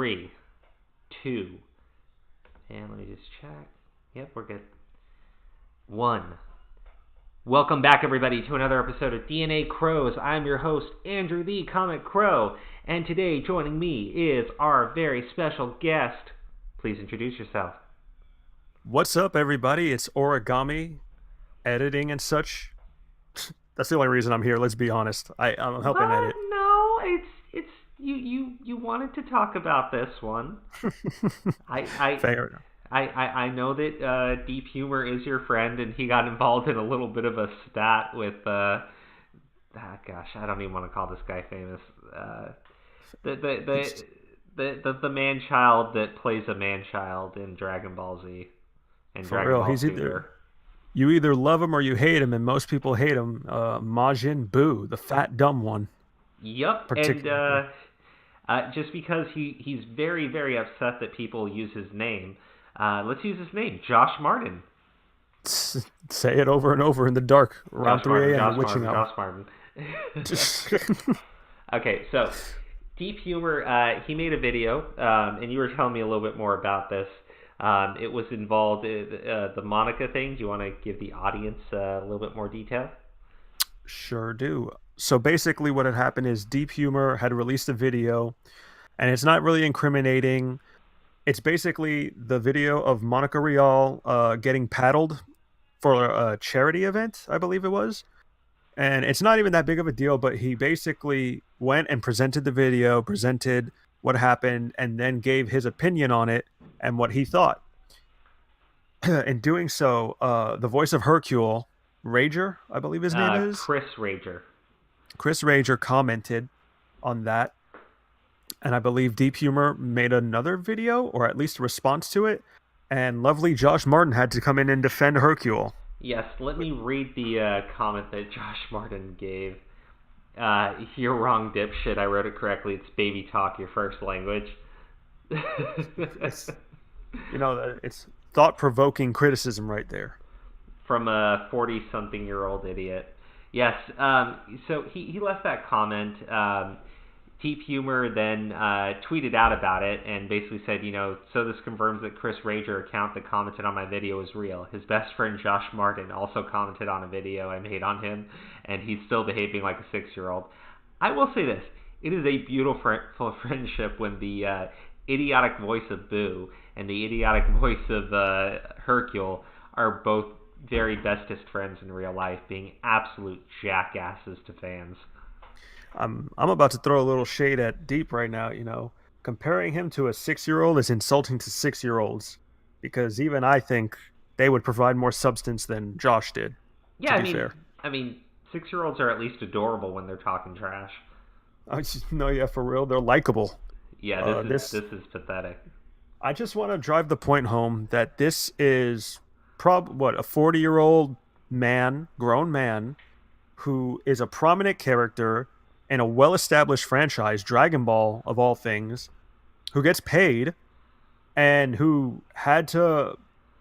3, 2, and let me just check. Yep, we're good. 1. Welcome back, everybody, to another episode of DNA Crows. I'm your host, Andrew the ComicCrowe, and today joining me is our very special guest. Please introduce yourself. What's up, everybody? It's Gami, editing and such. That's the only reason I'm here. Let's be honest. I'm helping edit. No, it's you wanted to talk about this one. Fair enough. I know that DeepHumor is your friend, and he got involved in a little bit of a stat with gosh, I don't even want to call this guy famous. The man child that plays a man child in Dragon Ball Z and For Dragon real, Ball he's Super. you either love him or you hate him, and most people hate him. Majin Buu, the fat dumb one. Yep, and just because he's very, very upset that people use his name. Let's use his name, Josh Martin. Say it over and over in the dark around 3 a.m. witching hour. Josh Martin. Okay, so DeepHumor, he made a video, and you were telling me a little bit more about this. It was involved the Monica thing. Do you want to give the audience a little bit more detail? Sure do. So basically what had happened is DeepHumor had released a video, and it's not really incriminating. It's basically the video of Monica Rial getting paddled for a charity event, I believe it was. And it's not even that big of a deal, but he basically went and presented the video, presented what happened, and then gave his opinion on it and what he thought. In doing so, the voice of Hercule, Rager, I believe his name is? Chris Rager. Chris Rager commented on that. And I believe DeepHumor made another video, or at least a response to it. And lovely Josh Martin had to come in and defend Hercule. Yes, let me read the comment that Josh Martin gave. You're wrong, dipshit. I wrote it correctly. It's baby talk, your first language. It's thought-provoking criticism right there. From a 40-something-year-old idiot. Yes, so he left that comment. DeepHumor then tweeted out about it and basically said, so this confirms that Chris Rager account that commented on my video is real. His best friend Josh Martin also commented on a video I made on him, and he's still behaving like a 6-year-old. I will say this. It is a beautiful friendship when the idiotic voice of Boo and the idiotic voice of Hercule are both very bestest friends in real life, being absolute jackasses to fans. I'm about to throw a little shade at Deep right now. Comparing him to a 6-year-old is insulting to 6-year-olds, because even I think they would provide more substance than Josh did. Yeah, to be fair. I mean, 6-year-olds are at least adorable when they're talking trash. No, yeah, for real, they're likable. Yeah, this is pathetic. I just want to drive the point home that this is a 40-year-old man, grown man, who is a prominent character in a well-established franchise, Dragon Ball of all things, who gets paid and who had to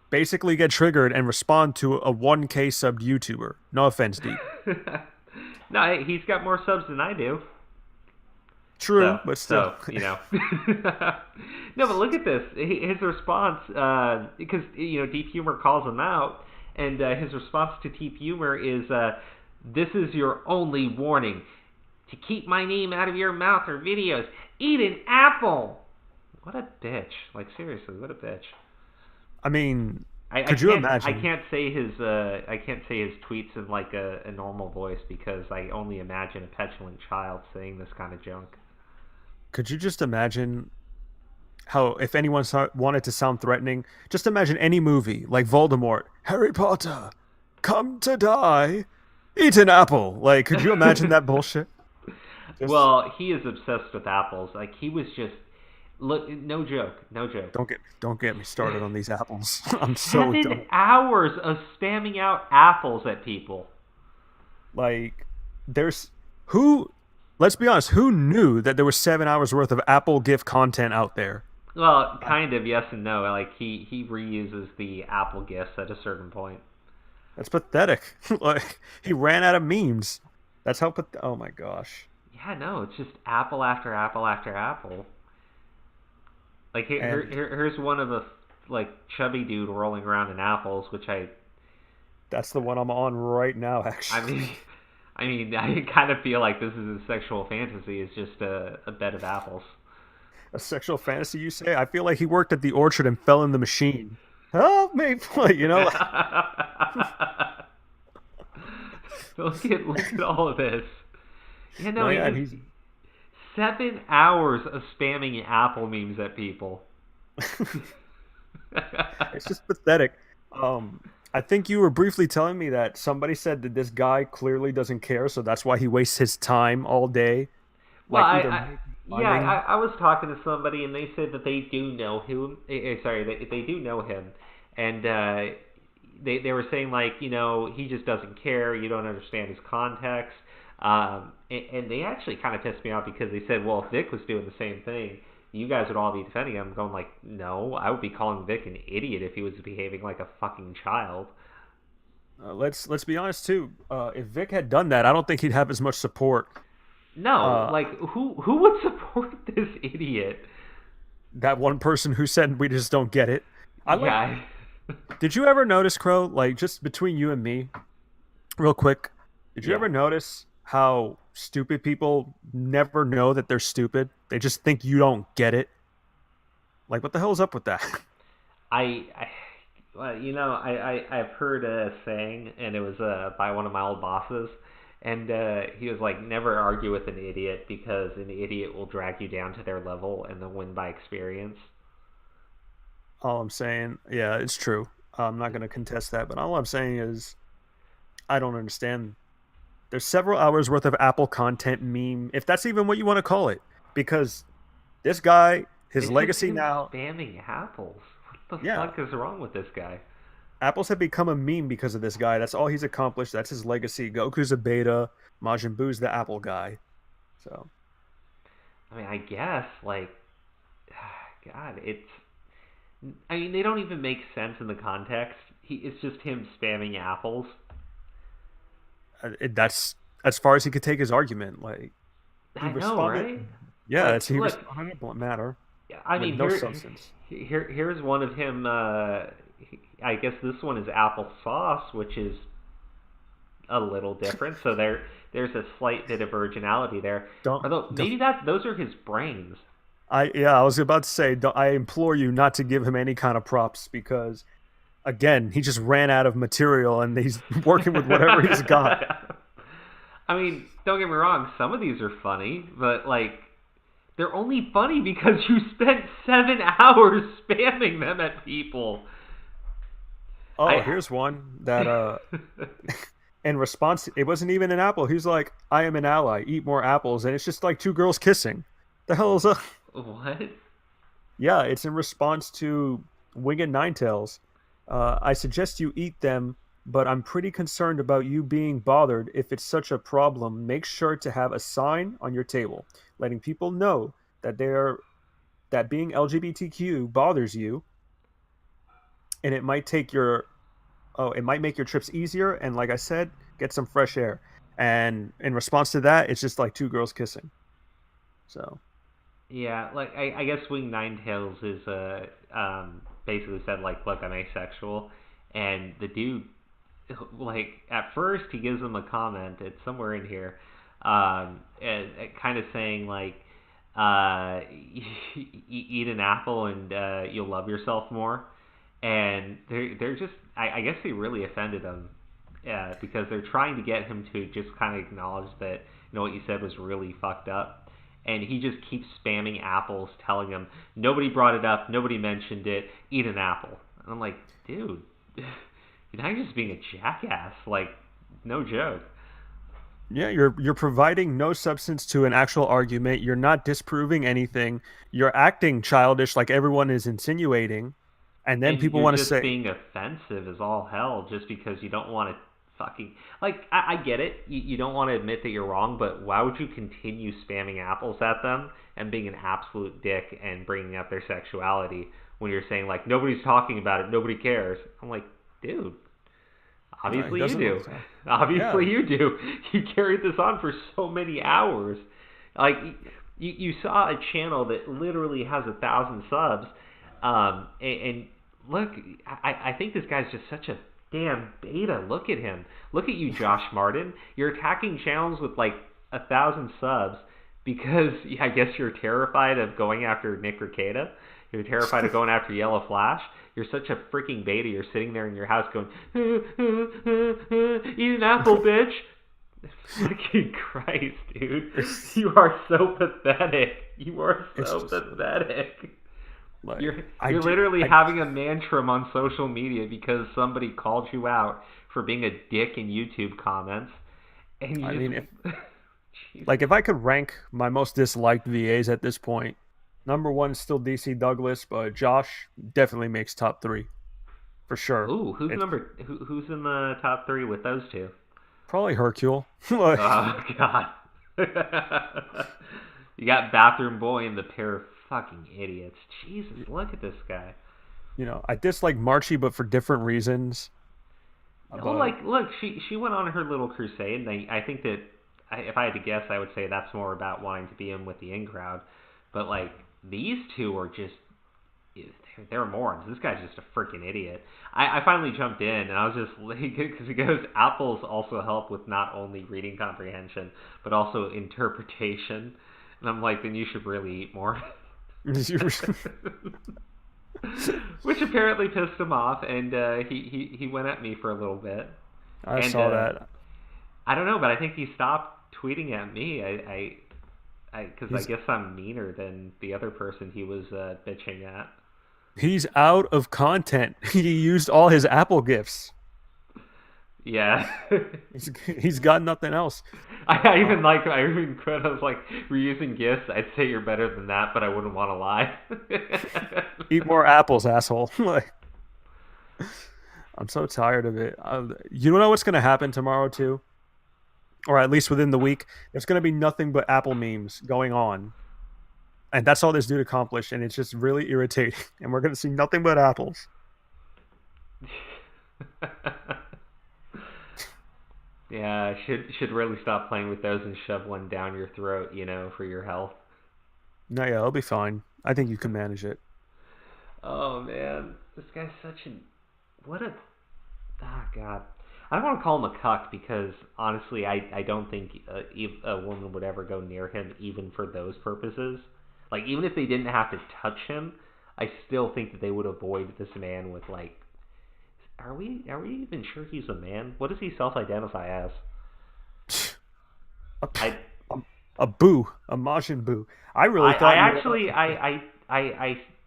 basically get triggered and respond to a 1K subbed YouTuber. No offense, Deep. No, he's got more subs than I do. True, but still. No, but look at this. His response, because, DeepHumor calls him out, and his response to DeepHumor is, this is your only warning. To keep my name out of your mouth or videos, eat an apple. What a bitch! Like, seriously, what a bitch. I mean, could you imagine? I can't say his tweets in like a normal voice, because I only imagine a petulant child saying this kind of junk. Could you just imagine how, if anyone wanted to sound threatening, just imagine any movie like Voldemort, Harry Potter, come to die, eat an apple. Like, could you imagine that bullshit? Well, he is obsessed with apples. Like, he was just no joke. Don't get me started on these apples. I'm so dumb. 7 hours of spamming out apples at people. Like, let's be honest, who knew that there was 7 hours worth of Apple GIF content out there? Well, kind of, yes and no. Like, he reuses the Apple GIFs at a certain point. That's pathetic. Like, he ran out of memes. That's how oh my gosh. Yeah, no, it's just apple after apple after apple. Like And here's one of a like chubby dude rolling around in apples, which that's the one I'm on right now, I actually. mean I mean I kind of feel like this is a sexual fantasy. It's just a bed of apples. A sexual fantasy, you say? I feel like he worked at the orchard and fell in the machine. Help me, you know? Look at all of this. Yeah, no, No, he yeah, and just he's 7 hours of spamming Apple memes at people. it's just pathetic. Um, I think you were briefly telling me that somebody said that this guy clearly doesn't care, so that's why he wastes his time all day, Well, like either finding. I was talking to somebody and they said that they do know him. Sorry, they do know him, and they were saying like he just doesn't care. You don't understand his context. And they actually kind of pissed me off because they said, well, if Vic was doing the same thing, you guys would all be defending him. Going like, no, I would be calling Vic an idiot if he was behaving like a fucking child. Let's be honest too. If Vic had done that, I don't think he'd have as much support. No, Uh, like who would support this idiot? that one person who said we just don't get it. I like. Yeah. Did you ever notice, Crow? Like just between you and me, real quick. Did you Yeah. ever notice how stupid people never know that they're stupid? They just think you don't get it. Like, what the hell's up with that? I well, I've heard a saying, and it was by one of my old bosses, and he was like, never argue with an idiot because an idiot will drag you down to their level and they'll win by experience. All I'm saying, yeah, it's true. I'm not going to contest that, but all I'm saying is I don't understand. There's several hours worth of Apple content meme, if that's even what you want to call it, because this guy, his It's just legacy him now, spamming apples. What the yeah, fuck is wrong with this guy? apples have become a meme because of this guy. That's all he's accomplished. That's his legacy. Goku's a beta. Majin Buu's the Apple guy. So I mean, I guess like, God, it's. I mean, they don't even make sense in the context. It's just him spamming apples. that's as far as he could take his argument. Like he I know, responded, right? yeah, Like, he look, responded blunt matter I with mean, no substance. here's one of him. I guess this one is applesauce, which is a little different. So there's a slight bit of originality there. Don't, Although don't maybe that those are his brains. I was about to say, I implore you not to give him any kind of props because again, he just ran out of material and he's working with whatever he's got. I mean, don't get me wrong. Some of these are funny, but like they're only funny because you spent 7 hours spamming them at people. Oh, I here's one that in response, it wasn't even an apple. He's like, "I am an ally. Eat more apples," and it's just like two girls kissing. The hell is a? what? Yeah, it's in response to Winged Ninetales. I suggest you eat them, but I'm pretty concerned about you being bothered. If it's such a problem, make sure to have a sign on your table, letting people know that that being LGBTQ bothers you, and it might make your trips easier. And like I said, get some fresh air. And in response to that, it's just like two girls kissing. So Yeah, like I guess Wing Nine Tails is basically said like, look, I'm asexual, and the dude like at first he gives him a comment. It's somewhere in here, and kind of saying like, eat an apple and you'll love yourself more. And they're just I guess they really offended him, because they're trying to get him to just kind of acknowledge that what you said was really fucked up, and he just keeps spamming apples, telling him nobody brought it up, nobody mentioned it, eat an apple. And I'm like, dude, now you're just being a jackass, like no joke. yeah, you're providing no substance to an actual argument. You're not disproving anything. You're acting childish, like everyone is insinuating, and then And people you're want to just say, being offensive as all hell just because you don't want to fucking like I get it, you don't want to admit that you're wrong, but why would you continue spamming apples at them and being an absolute dick and bringing up their sexuality when you're saying like nobody's talking about it, nobody cares? I'm like, dude, no, he obviously you doesn't do. look so. Yeah, Obviously you do. You carried this on for so many hours. Like you saw a channel that literally has 1,000 subs, and look, I think this guy's just such a damn beta. Look at him. Look at you, Josh Martin. You're attacking channels with like 1,000 subs because I guess you're terrified of going after Nick Rekieta. You're terrified of going after Yellow Flash. You're such a freaking beta. You're sitting there in your house going, eat an apple, bitch. Fucking Christ, dude. You are so pathetic. You are so pathetic. Like, you're literally having a mantrum on social media because somebody called you out for being a dick in YouTube comments. And you if I could rank my most disliked VAs at this point, number one is still DC Douglas, but Josh definitely makes top 3 for sure. Ooh, who's in the top 3 with those two? Probably Hercule. Oh God. You got Bathroom Boy and the pair of fucking idiots. Jesus, look at this guy. I dislike Marchie, but for different reasons. Well, look, she went on her little crusade, and I think that if I had to guess, I would say that's more about wanting to be in with the in crowd. But like these two are just, they're morons. This guy's just a freaking idiot. I finally jumped in, and I was just like, because he goes, apples also help with not only reading comprehension but also interpretation. And I'm like, then you should really eat more. Which apparently pissed him off, and he went at me for a little bit. I saw that. I don't know, but I think he stopped tweeting at me. Because I guess I'm meaner than the other person he was bitching at. He's out of content. He used all his Apple gifs. Yeah. he's got nothing else. I even quit. I was like, we're using gifs. I'd say you're better than that, but I wouldn't want to lie. Eat more apples, asshole. I'm so tired of it. You know what's going to happen tomorrow too? Or at least within the week, there's going to be nothing but Apple memes going on. And that's all this dude accomplished, and it's just really irritating. And we're going to see nothing but apples. Yeah, should really stop playing with those and shove one down your throat, for your health. No, yeah, it'll be fine. I think you can manage it. Oh, man. This guy's God. I don't want to call him a cuck because, honestly, I don't think a woman would ever go near him even for those purposes. Like, even if they didn't have to touch him, I still think that they would avoid this man with, like, are we even sure he's a man? What does he self-identify as? A boo. A Majin Buu. I really thought...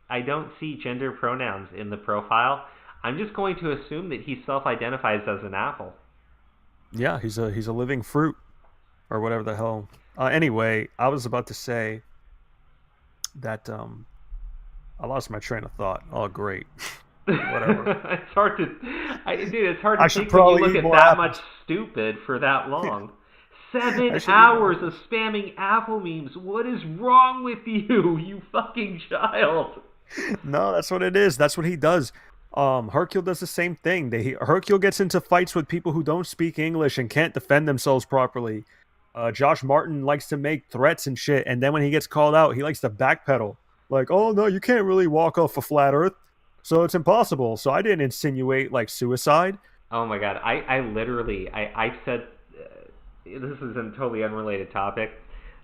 I don't see gender pronouns in the profile. I'm just going to assume that he self-identifies as an apple. Yeah, he's a living fruit. Or whatever the hell. Anyway, I was about to say that I lost my train of thought. Oh, great. Whatever. It's hard to think when you look at that much stupid for that long. 7 hours of spamming Apple memes. What is wrong with you, you fucking child? No, that's what it is. That's what he does. Hercule does the same thing. Hercule gets into fights with people who don't speak English and can't defend themselves properly. Josh Martin likes to make threats and shit, and then when he gets called out, he likes to backpedal. Like, oh no, you can't really walk off a flat Earth, so it's impossible. So I didn't insinuate like suicide. Oh my god, I said this is a totally unrelated topic.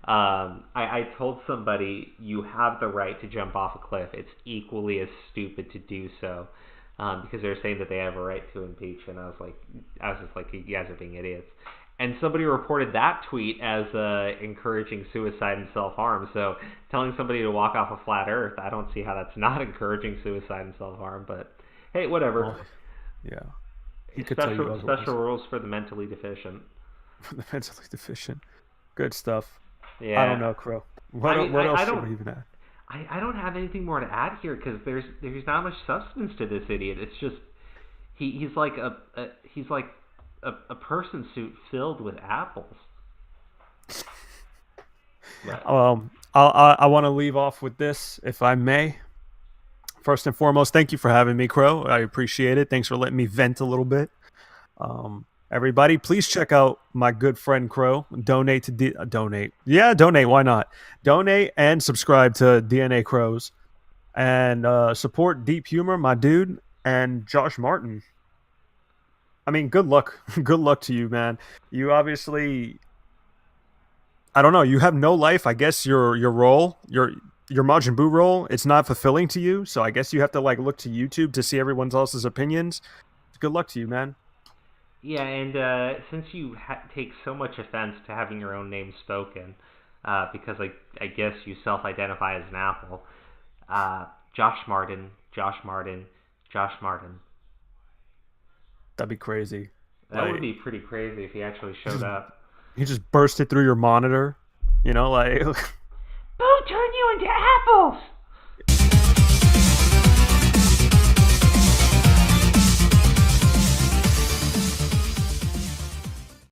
I told somebody you have the right to jump off a cliff. It's equally as stupid to do so, because they're saying that they have a right to impeach, and I was just like, you guys are being idiots. And somebody reported that tweet as encouraging suicide and self-harm. So telling somebody to walk off a flat Earth, I don't see how that's not encouraging suicide and self-harm. But hey, whatever. Oh, yeah. He could special rules for the mentally deficient. For the mentally deficient. Good stuff. Yeah. I don't know, Crow. What else should we even add? I don't have anything more to add here because there's not much substance to this idiot. It's just he's like a person suit filled with apples. I want to leave off with this, if I may. First and foremost, thank you for having me, Crow. I appreciate it. Thanks for letting me vent a little bit. Everybody, please check out my good friend Crow. Donate to donate. Yeah, donate. Why not? Donate and subscribe to DNA Crows and support DeepHumor, my dude, and Josh Martin. I mean, good luck. Good luck to you, man. You obviously, I don't know. You have no life. I guess your role, your Majin Buu role, it's not fulfilling to you. So I guess you have to like look to YouTube to see everyone else's opinions. Good luck to you, man. Yeah, and since you take so much offense to having your own name spoken, because like I guess you self-identify as an apple, Josh Martin, Josh Martin, Josh Martin. That'd be crazy. That would be pretty crazy if he actually showed up. He just bursted through your monitor, you know, like Boo, turn you into apples!